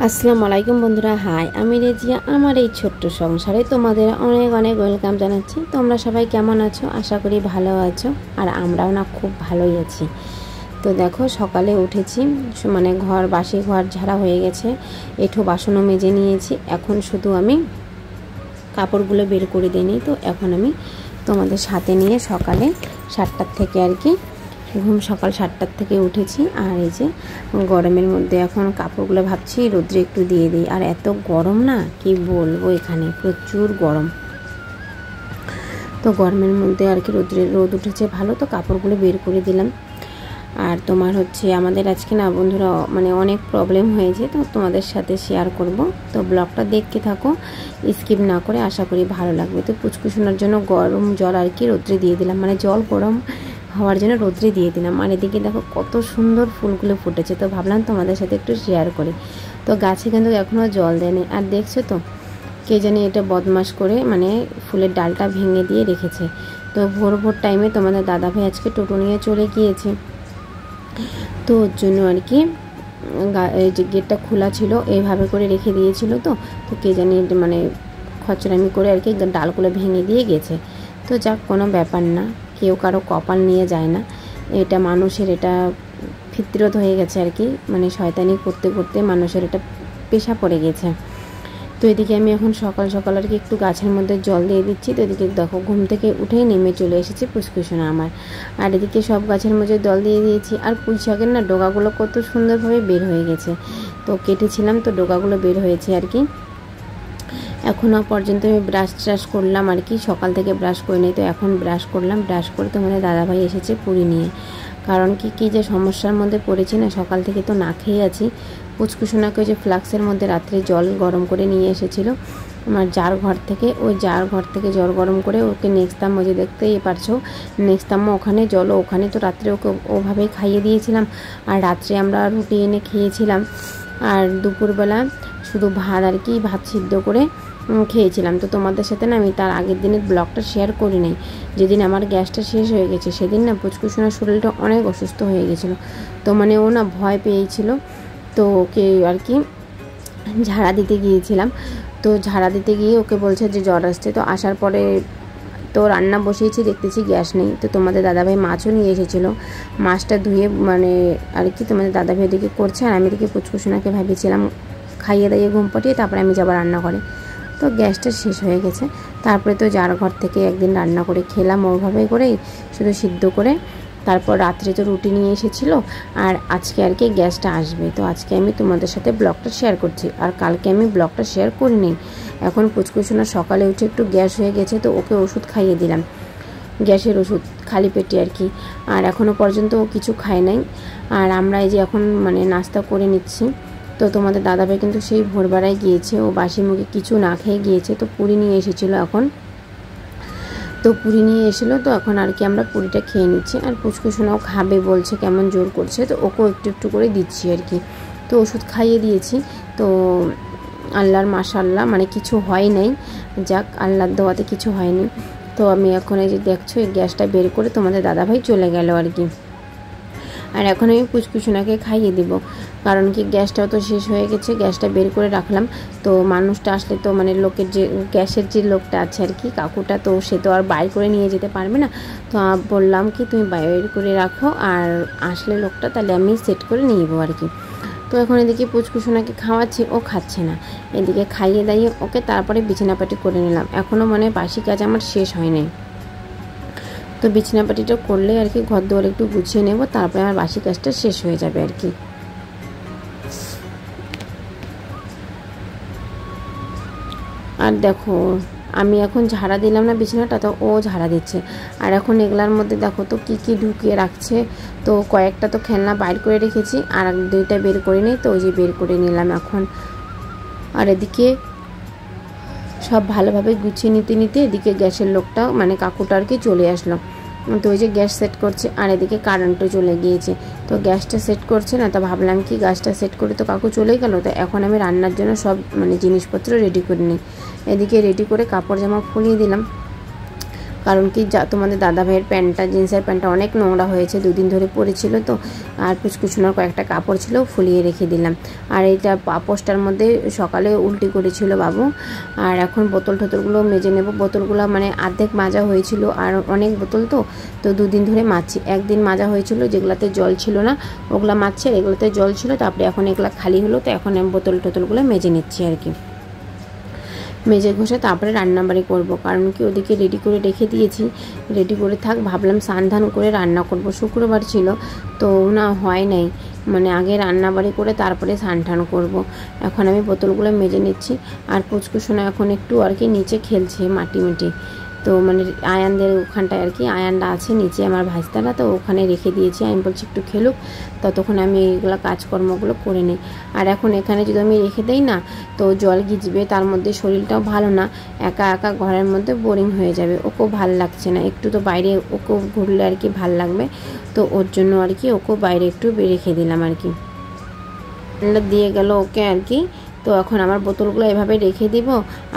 আসসালামু আলাইকুম বন্ধুরা, হাই আমি রেজিয়া। আমার এই ছোট্ট সংসারে তোমাদের অনেক অনেক ওয়েলকাম জানাচ্ছি। তোমরা সবাই কেমন আছো? আশা করি ভালো আছো, আর আমরাও না খুব ভালোই আছি। তো দেখো, সকালে উঠেছি, মানে বাসি ঘর ঝাড়া হয়ে গেছে, এঁঠো বাসনও মেজে নিয়েছি। এখন শুধু আমি কাপড়গুলো বের করে দিইনি। তো এখন আমি তোমাদের সাথে নিয়ে সকালে 7টার থেকে সকাল 7টার থেকে উঠেছি। আর এই যে গরমের মধ্যে এখন কাপড়গুলো ভাবছি রোদ্রে একটু দিয়ে দিই। আর এত গরম না, কি বলবো, এখানে প্রচুর গরম। তো গরমের মধ্যে রোদ উঠেছে ভালো, তো কাপড়গুলো বের করে দিলাম। আর তোমার আমাদের আজকে না বন্ধুরা, মানে অনেক প্রবলেম হয়েছে, তো তোমাদের সাথে শেয়ার করব। তো ব্লগটা দেখতে থাকো, স্কিপ না করে, আশা করি ভালো লাগবে। তো পুচকুশোনার জন্য গরম জল রোদ্রে দিয়ে দিলাম, মানে জল গরম হওয়ার জন্য রোদ্রে দিয়ে দিলাম। আর এদিকে দেখো কত সুন্দর ফুলগুলো ফুটেছে, তো ভাবলাম তোমাদের সাথে একটু শেয়ার করি। তো গাছে কিন্তু এখনও জল দেয়নি। আর দেখছো তো, কে জানি এটা বদমাশ করে মানে ফুলের ডালটা ভেঙে দিয়ে রেখেছে। তো ভোর টাইমে তোমাদের দাদাভাই আজকে টোটো নিয়ে চলে গিয়েছে, তো ওর জন্য যে গেটটা খোলা ছিল, এইভাবে করে রেখে দিয়েছিল। তো কে জানি মানে খচরামি করে ডালগুলো ভেঙে দিয়ে গেছে। তো যাক, কোনো ব্যাপার না, কেউ কারো কপাল নিয়ে যায় না, এটা মানুষের এটা ফিতরত হয়ে গেছে মানে শয়তানি করতে করতে মানুষের এটা পেশা পড়ে গেছে। তো এদিকে আমি এখন সকাল সকাল একটু গাছের মধ্যে জল দিয়ে দিচ্ছি। তো এদিকে দেখো, ঘুম থেকে উঠেই নেমে চলে এসেছে পুচকুশোনা আমার। আর এদিকে সব গাছের মধ্যে জল দিয়ে দিয়েছি। আর পুঁই শাকের না ডগাগুলো কত সুন্দরভাবে বের হয়ে গেছে, তো কেটেছিলাম, তো ডগাগুলো বের হয়েছে এখনও পর্যন্ত আমি ব্রাশ করলাম সকাল থেকে ব্রাশ করে নিই। তো এখন ব্রাশ করলাম, ব্রাশ করে তোমাদের দাদাভাই এসেছে পুরি নিয়ে। কারণ কি যে সমস্যার মধ্যে পড়েছি না, সকাল থেকে তো না খেয়ে আছি। পুচকুশোনাকে ওই যে ফ্লাক্সের মধ্যে রাত্রে জল গরম করে নিয়ে এসেছিলো আমার জার ঘর থেকে, ওই জার ঘর থেকে জল গরম করে ওকে নেক্সতাম, ওই যে দেখতেই পারছো নেক্সতাম্মা ওখানে জলও ওখানে, তো রাত্রে ওকে ওভাবেই খাইয়ে দিয়েছিলাম। আর রাত্রে আমরা রুটি এনে খেয়েছিলাম। আর দুপুরবেলা শুধু ভাত সিদ্ধ করে খেয়েছিলাম। তো তোমাদের সাথে না আমি তার আগের দিনের ব্লগটা শেয়ার করি নাই। যেদিন আমার গ্যাসটা শেষ হয়ে গেছে সেদিন না পুচকুশোনার শরীরটা অনেক অসুস্থ হয়ে গেছিলো। তো মানে ও না ভয় পেয়েছিল, তো ওকে ঝাড়া দিতে গিয়েছিলাম। তো ঝাড়া দিতে গিয়ে ওকে বলছে যে জ্বর আসছে। তো আসার পরে তো রান্না বসিয়েছি, দেখতেছি গ্যাস নেই। তো তোমাদের দাদাভাই মাছও নিয়ে এসেছিলো, মাছটা ধুয়ে মানে তোমাদের দাদাভাই এদিকে করছে, আর আমি এদিকে পুচকুশোনাকে ভেবেছিলাম খাইয়ে দাইয়ে ঘুম পাঠিয়ে তারপরে আমি যাবো রান্না করে। তো গ্যাসটা শেষ হয়ে গেছে। তারপরে তো যার ঘর থেকে একদিন রান্না করে খেলাম ওইভাবে করেই, শুধু সিদ্ধ করে। তারপর রাত্রে তো রুটি নিয়ে এসেছিলো। আর আজকে গ্যাসটা আসবে, তো আজকে আমি তোমাদের সাথে ব্লগটা শেয়ার করছি। আর কালকে আমি ব্লগটা শেয়ার করিনি। এখন পুচকুশোনা সকালে উঠে একটু গ্যাস হয়ে গেছে, তো ওকে ওষুধ খাইয়ে দিলাম, গ্যাসের ওষুধ খালি পেটে আর এখনও পর্যন্ত ও কিছু খায় নাই। আর আমরা এই যে এখন মানে নাস্তা করে নিচ্ছি। তো তোমাদের দাদাভাই কিন্তু সেই ভোরবেলায় গিয়েছে, ও বাসি মুখে কিছু না খেয়ে গিয়েছে। তো পুরি নিয়ে এসেছিলো তো পুরি নিয়ে এসেছিলো, তো এখন আমরা পুরিটা খেয়ে নিচ্ছি। আর পুচকুশোনাও খাবে বলছে, কেমন জোর করছে, তো ওকেও একটু একটু করে দিচ্ছি তো ওষুধ খাইয়ে দিয়েছি। তো আল্লাহর মাশাআল্লাহ, মানে কিছু হয় নাই, যাক আল্লাহর দোয়াতে কিছু হয়নি। তো আমি এখন এই যে দেখছো এই গ্যাসটা বের করে তোমাদের দাদাভাই চলে গেল আর এখন আমি পুচকুশোনাকে খাইয়ে দিব। কারণ গ্যাসটাও তো শেষ হয়ে গেছে, গ্যাসটা বের করে রাখলাম। তো মানুষটা আসলে তো মানে লোকের যে গ্যাসের যে লোকটা আছে কাকুটা, তো সে তো আর বাইর করে নিয়ে যেতে পারবে না। তো বললাম তুমি বাইর করে রাখো, আর আসলে লোকটা তাহলে আমি সেট করে নিয়ে যাবো তো এখন এদিকে পুচকুশোনাকে খাওয়াচ্ছি, ও খাচ্ছে না। এদিকে খাইয়ে দাইয়ে ওকে তারপরে বিছানাপাটি করে নিলাম। এখনও মানে বাসি কাজ আমার শেষ হয়নি। তো বিছানাপাটিটা করলে ঘর দুয়ার একটু গুছিয়ে নেব, তারপরে আমার বাসি কাজটা শেষ হয়ে যাবে আর দেখো, আমি এখন ঝাড়া দিলাম না বিছানাটা, তো ও ঝাড়া দিচ্ছে। আর এখন এগুলার মধ্যে দেখো তো কি ঢুকিয়ে রাখছে। তো কয়েকটা তো খেলনা বাইর করে রেখেছি, আর 2টা বের করে নিই, তো ওই যে বের করে নিলাম এখন। আর এদিকে সব ভালোভাবে গুছিয়ে নিতে এদিকে গ্যাসের লোকটা মানে কাকুটা চলে আসলো। তো ওই যে গ্যাস সেট করছে, আর এদিকে কারেন্টও চলে গিয়েছে। তো গ্যাসটা সেট করছে না, তো ভাবলাম গ্যাসটা সেট করে তো কাকু চলে গেল, তো এখন আমি রান্নার জন্য সব মানে জিনিসপত্র রেডি করে নিই। এদিকে রেডি করে কাপড় জামা ফুলিয়ে দিলাম। কারণ কি তোমাদের দাদা ভাইয়ের প্যান্টটা, জিন্সের প্যান্টটা অনেক নোংরা হয়েছে, 2 দিন ধরে পরেছিল তো। আর পুচকুচুনার কয়েকটা কাপড় ছিল, ফুলিয়ে রেখে দিলাম। আর এইটা পাপোশটার মধ্যে সকালে উল্টি করেছিল বাবু। আর এখন বোতল টোতলগুলো মেজে নেব। বোতলগুলো মানে অর্ধেক মাজা হয়েছিল, আর অনেক বোতল তো 2 দিন ধরে মাজছি। একদিন মাজা হয়েছিল, যেগুলাতে জল ছিল না ওগুলা মাজছে, এগুলোতে জল ছিল। তারপরে এখন এগুলা খালি হলো, তো এখন আমি বোতল টোতলগুলো মেজে নিচ্ছি আর কি। মেজে ঘষে তারপরে রান্নাবাড়ি করব, কারণ কি ওদিকে রেডি করে রেখে দিয়েছি। রেডি করে থাক, ভাবলাম স্নান ধান করে রান্না করব। শুক্রবার ছিল তো না, হয় নাই, মানে আগে রান্নাবাড়ি করে তারপরে স্নান টান করবো। এখন আমি বোতলগুলো মেজে নিচ্ছি। আর পুচকুসোনা এখন একটু আর কি নিচে খেলছে মাটি। তো মানে আয়ানদের ওখানটায় আর কি, আয়ানরা আছে নিচে আমার ভাইস্তারা, তো ওখানে রেখে দিয়েছি। আমি বলছি একটু খেলুক, ততক্ষণ আমি এইগুলো কাজকর্মগুলো করে নিই। আর এখন এখানে যদি আমি রেখে দেই না, তো জল গিজবে, তার মধ্যে শরীরটাও ভালো না, একা একা ঘরের মধ্যে বোরিং হয়ে যাবে, ওকেও ভাল লাগছে না। একটু তো বাইরে ওকেও ঘুরলে আর কি ভাল লাগবে, তো ওর জন্য আর কি ওকেও বাইরে একটু রেখে দিলাম আর কি। দিয়ে গেল ওকে আর কি। তো এখন আমার বোতলগুলো এভাবে রেখে দিব,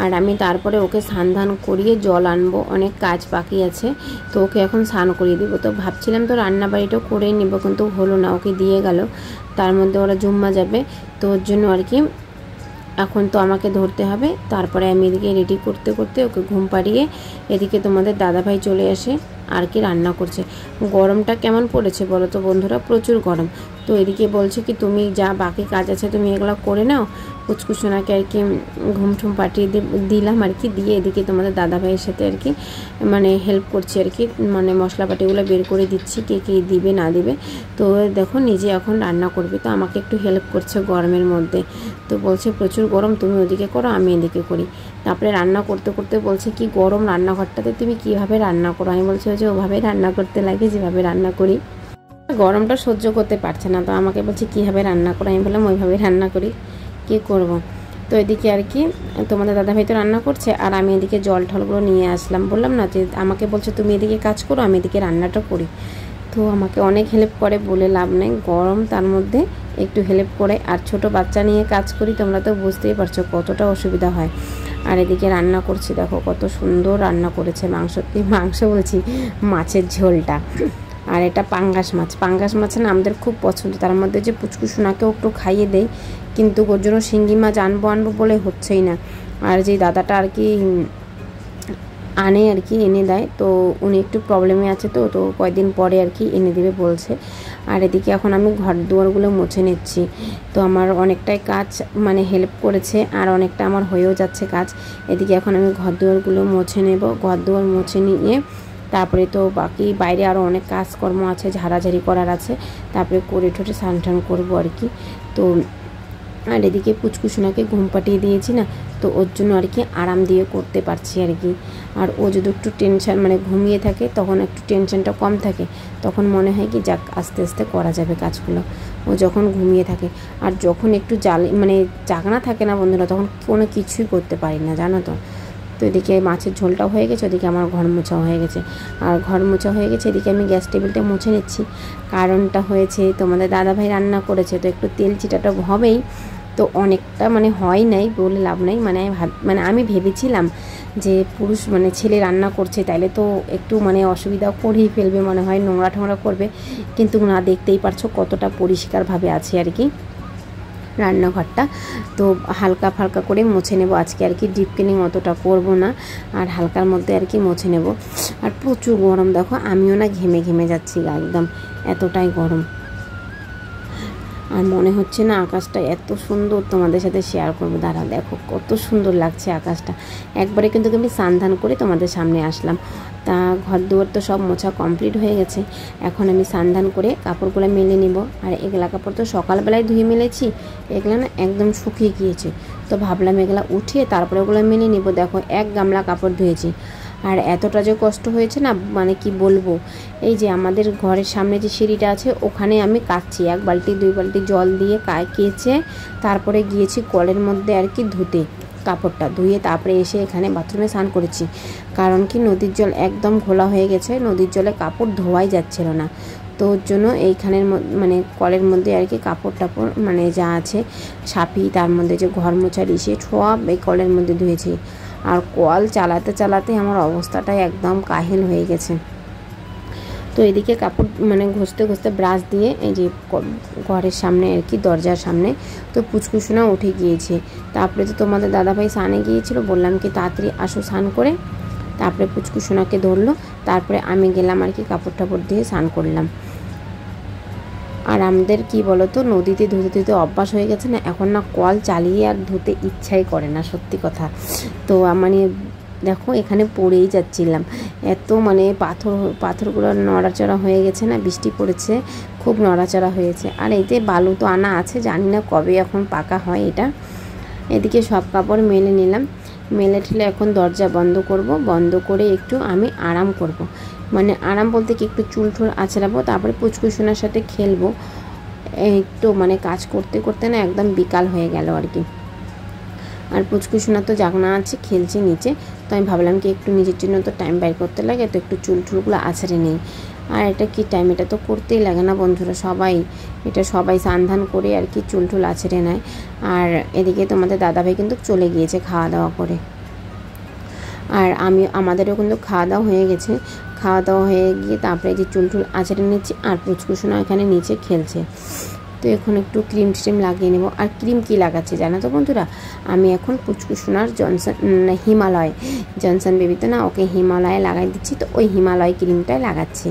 আর আমি তারপরে ওকে স্নান ধান করিয়ে জল আনবো, অনেক কাজ বাকি আছে। তো ওকে এখন স্নান করিয়ে দিব। তো ভাবছিলাম তো রান্নাবাড়িটাও করেই নিব, কিন্তু হলো না, ওকে দিয়ে গেল, তার মধ্যে ওরা জুম্মা যাবে, তো ওর জন্য আর কি এখন তো আমাকে ধরতে হবে। তারপরে আমি এদিকে রেডি করতে করতে ওকে ঘুম পাড়িয়ে এদিকে তোমাদের দাদাভাই চলে আসে আর কি রান্না করছে। গরমটা কেমন পড়েছে বলো তো বন্ধুরা, প্রচুর গরম। তো এদিকে বলছে কি তুমি যা বাকি কাজ আছে তুমি এগুলো করে নাও। কুচকুচোনাকে আর কি ঘুম ঠুম পাঠিয়ে দিলাম আর কি। দিয়ে এদিকে তোমাদের দাদাভাইয়ের সাথে আর কি মানে হেল্প করছি আর কি, মানে মশলাপাতিগুলো বের করে দিচ্ছি, কে কী দিবে না দিবে। তো দেখো নিজে এখন রান্না করবে, তো আমাকে একটু হেল্প করছে গরমের মধ্যে। তো বলছে প্রচুর গরম, তুমি ওদিকে করো আমি এদিকে করি। তারপরে রান্না করতে করতে বলছে কি গরম রান্নাঘরটাতে তুমি কীভাবে রান্না করো। আমি বলছি যে ওভাবেই রান্না করতে লাগে যেভাবে রান্না করি। গরমটা সহ্য করতে পারছে না, তো আমাকে বলছে কীভাবে রান্না করো। আমি বললাম ওইভাবেই রান্না করি, কী করব। তো এদিকে আর কি তোমাদের দাদাভাই তো রান্না করছে, আর আমি এদিকে জল ঠলগুলো নিয়ে আসলাম। বললাম না যে আমাকে বলছে তুমি এদিকে কাজ করো, আমি এদিকে রান্নাটা করি। তো আমাকে অনেক হেল্প করে, বলে লাভ নেই, গরম তার মধ্যে একটু হেল্প করে। আর ছোট বাচ্চা নিয়ে কাজ করি, তোমরা তো বুঝতেই পারছো কতটা অসুবিধা হয়। আর এদিকে রান্না করছি, দেখো কত সুন্দর রান্না করেছে। মাংস বলছি, মাছের ঝোলটা। আর এটা পাঙ্গাস মাছ। পাঙ্গাস মাছ না আমাদের খুব পছন্দ, তার মধ্যে যে পুচকুসোনাকেও একটু খাইয়ে দেয়, কিন্তু ওর জন্য শিঙ্গি মাছ আনবো বলে হচ্ছেই না। আর যে দাদাটা আর কি আনে আর কি, এনে দেয়, তো উনি একটু প্রবলেমে আছে, তো কয়েকদিন পরে আর কি এনে দেবে বলছে। আর এদিকে এখন আমি ঘর দুয়ারগুলো মুছে নিচ্ছি। তো আমার অনেকটাই কাজ মানে হেল্প করেছে, আর অনেকটা আমার হয়েও যাচ্ছে কাজ। এদিকে এখন আমি ঘর দুয়ারগুলো মুছে নেব। ঘর দুয়ার মুছে নিয়ে তারপরে তো বাকি বাইরে আরও অনেক কাজকর্ম আছে, ঝাড়াঝাড়ি করার আছে, তারপরে করে ঠোঁটে স্নান টান করবো আর কি। তো আর এদিকে পুচকুসোনাকে ঘুম পাঠিয়ে দিয়েছি না, তো ওর জন্য আর কি আরাম দিয়ে করতে পারছি আর কি। আর ও যদি একটু টেনশন মানে ঘুমিয়ে থাকে, তখন একটু টেনশনটা কম থাকে, তখন মনে হয় কি যাক আস্তে আস্তে করা যাবে কাজগুলো। ও যখন ঘুমিয়ে থাকে, আর যখন একটু মানে জাগনা থাকে না বন্ধুরা, তখন কোনো কিছুই করতে পারি না, জানো তো। তো এদিকে মাছের ঝোলটাও হয়ে গেছে, ওদিকে আমার ঘর মোছাও হয়ে গেছে। আর ঘর মোছা হয়ে গেছে, এদিকে আমি গ্যাস টেবিলটা মুছে নিচ্ছি। কারণটা হয়েছে তোমাদের দাদাভাই রান্না করেছে, তো একটু তেল চিটাটা হবেই, তো অনেকটা মানে হয় নাই বলে লাভ নাই। মানে আমি ভেবেছিলাম যে পুরুষ মানে ছেলে রান্না করছে, তাইলে তো একটু মানে অসুবিধা করেই ফেলবে, মনে হয় নোংরা ঠোংরা করবে, কিন্তু না, দেখতেই পারছো কতটা পরিষ্কারভাবে আছে আর কি রান্নাঘরটা। তো হালকা ফালকা করে মুছে নেব আজকে আর কি, ডিপ ক্লিনিং অতটা করব না, আর হালকার মধ্যে আর কি মুছে নেব। আর প্রচুর গরম, দেখো আমিও না ঘেমে যাচ্ছি একদম, এতটাই গরম। আর মনে হচ্ছে না আকাশটা এত সুন্দর, তোমাদের সাথে শেয়ার করবো, দাঁড়া দেখো কত সুন্দর লাগছে আকাশটা। একবারে কিন্তু আমি স্নান ধান করে তোমাদের সামনে আসলাম। তা ঘর দুয়ার তো সব মোছা কমপ্লিট হয়ে গেছে, এখন আমি স্নান ধান করে কাপড়গুলো মেলে নিব। আর এগুলা কাপড় তো সকালবেলায় ধুয়ে মেলেছি, এগুলো না একদম শুকিয়ে গিয়েছে, তো ভাবলাম এগুলা উঠিয়ে তারপরে ওগুলো মেলে নিব। দেখো 1 গামলা কাপড় ধুয়েছি, আর এতটা যে কষ্ট হয়েছে না মানে কি বলবো। এই যে আমাদের ঘরের সামনে যে সিঁড়িটা আছে, ওখানে আমি কাচ্ছি, 1 বালতি 2 বালতি জল দিয়ে কেচে তারপরে গিয়েছি কলের মধ্যে আর কি ধুতে, কাপড়টা ধুয়ে তারপরে এসে এখানে বাথরুমে স্নান করেছি। কারণ কি নদীর জল একদম ঘোলা হয়ে গেছে, নদীর জলে কাপড় ধোয়াই যাচ্ছিল না, তো ওর জন্য এইখানের মানে কলের মধ্যে আর কি কাপড় টাপড় মানে যা আছে সাপি, তার মধ্যে যে ঘর মোছার সব এই কলের মধ্যে ধুয়েছি। আর কল চালাতে চালাতে আমার অবস্থাটাই একদম কাহিল হয়ে গেছে। তো এদিকে কাপড় মানে ঘষতে ঘষতে ব্রাশ দিয়ে এই যে ঘরের সামনে আর কি দরজার সামনে তো পুচকুসোনা উঠে গিয়েছে। তারপরে তো তোমাদের দাদাভাই স্নানে গিয়েছিল, বললাম কি তাড়াতাড়ি আসো স্নান করে। তারপরে পুচকুসোনাকে ধরলো, তারপরে আমি গেলাম আর কি কাপড় টাপড় দিয়ে স্নান করলাম। আর আমাদের কি বলতো নদীতে ধুতে ধুতে অভ্যাস হয়ে গেছে না, এখন না কল চালিয়ে আর ধুতে ইচ্ছাই করে না, সত্যি কথা। তো মানে দেখো এখানে পড়েই যাচ্ছিলাম, এত মানে পাথরগুলো নড়াচড়া হয়ে গেছে না, বৃষ্টি পড়েছে খুব নড়াচড়া হয়েছে। আর এই যে বালু তো আনা আছে, জানি না কবে এখন পাকা হয় এটা। এদিকে সব কাপড় মেলে নিলাম, মেলে ঠেলে এখন দরজা বন্ধ করব, বন্ধ করে একটু আমি আরাম করব। মানে আরাম বলতে কি একটু চুল টুল আঁচড়াবো, তারপরে পুচকুসোনার সাথে খেলবো। একটু মানে কাজ করতে করতে না একদম বিকাল হয়ে গেল আর কি। আর পুচকুসোনা তো জাগনা আছে, খেলছে নিচে। তো আমি ভাবলাম কি একটু নিজের জন্য তো টাইম বের করতে লাগে, তো একটু চুল টুলগুলো আছড়ে নেই। আর এটা কি টাইম, এটা তো করতেই লাগে না বন্ধুরা, সবাই স্নান করে আর কি চুল টুল আছড়ে নেয়। আর এদিকে তোমাদের দাদাভাই কিন্তু চলে গিয়েছে খাওয়া দাওয়া করে। আর আমাদেরও কিন্তু খাওয়া দাওয়া হয়ে গেছে। খাওয়া দাওয়া হয়ে গিয়ে তারপরে যে চুল টুল আছড়ে নিচ্ছি, আর পুচকুসোনা এখানে নিচে খেলছে। তো এখন একটু ক্রিম ট্রিম লাগিয়ে নেব। আর ক্রিম কি লাগাচ্ছি জানো তো বন্ধুরা, আমি এখন পুচকুসোনার জনসন বেবিতে না ওকে হিমালয়ে লাগাই দিচ্ছি। তো ওই হিমালয় ক্রিমটাই লাগাচ্ছি,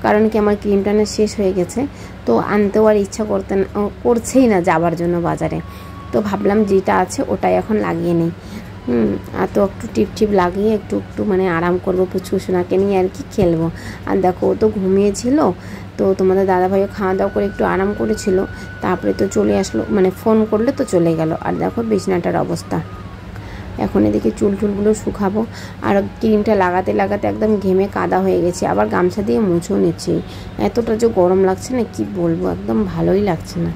কারণ কি আমার ক্রিমটা না শেষ হয়ে গেছে, তো আনতেও আর ইচ্ছা করছেই না যাবার জন্য বাজারে। তো ভাবলাম যেটা আছে ওটাই এখন লাগিয়ে নিই। আর তো একটু টিপ লাগিয়ে একটু মানে আরাম করবো, পুচকুসোনাকে নিয়ে আর কি খেলবো। আর দেখো ও তো ঘুমিয়েছিল, তো তোমাদের দাদাভাইও খাওয়া দাওয়া করে একটু আরাম করেছিল, তারপরে তো চলে আসলো, মানে ফোন করলে তো চলে গেল। আর দেখো বিছানাটার অবস্থা। এখন এদিকে চুল টুলগুলো শুকাবো। আর ক্রিমটা লাগাতে লাগাতে একদম ঘেমে কাদা হয়ে গেছে, আবার গামছা দিয়ে মুছেও নিচ্ছি। এতটা যে গরম লাগছে না কি বলবো, একদম ভালোই লাগছে না।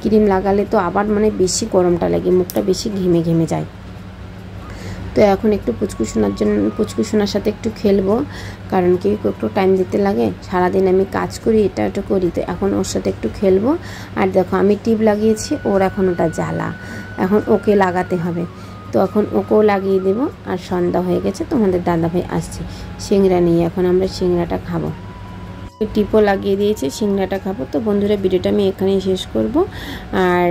ক্রিম লাগালে তো আবার মানে বেশি গরমটা লাগে, মুখটা বেশি ঘেমে ঘেমে যায়। তো এখন একটু পুচকুসোনার সাথে একটু খেলবো, কারণ কি একটু টাইম দিতে লাগে, সারাদিন আমি কাজ করি এটা ওটা করি, তো এখন ওর সাথে একটু খেলবো। আর দেখো আমি টিপ লাগিয়েছি, ওর এখন ওটা জ্বালা, এখন ওকে লাগাতে হবে। তো এখন ওকেও লাগিয়ে দেবো। আর সন্ধ্যা হয়ে গেছে, তোমাদের দাদাভাই আসছে সিংড়া নিয়ে, এখন আমরা সিংড়াটা খাবো। টিপও লাগিয়ে দিয়েছি, সিংড়াটা খাবো। তো বন্ধুরা ভিডিওটা আমি এখানেই শেষ করব। আর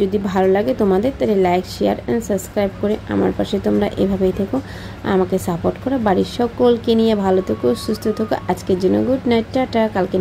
যদি ভালো লাগে তোমাদের, তাহলে লাইক শেয়ার অ্যান্ড সাবস্ক্রাইব করে আমার পাশে তোমরা এভাবেই থেকো, আমাকে সাপোর্ট করো। বাড়ির সকলকে নিয়ে ভালো থেকো, সুস্থ থেকো। আজকের জন্য গুড নাইট, টাটা। কালকে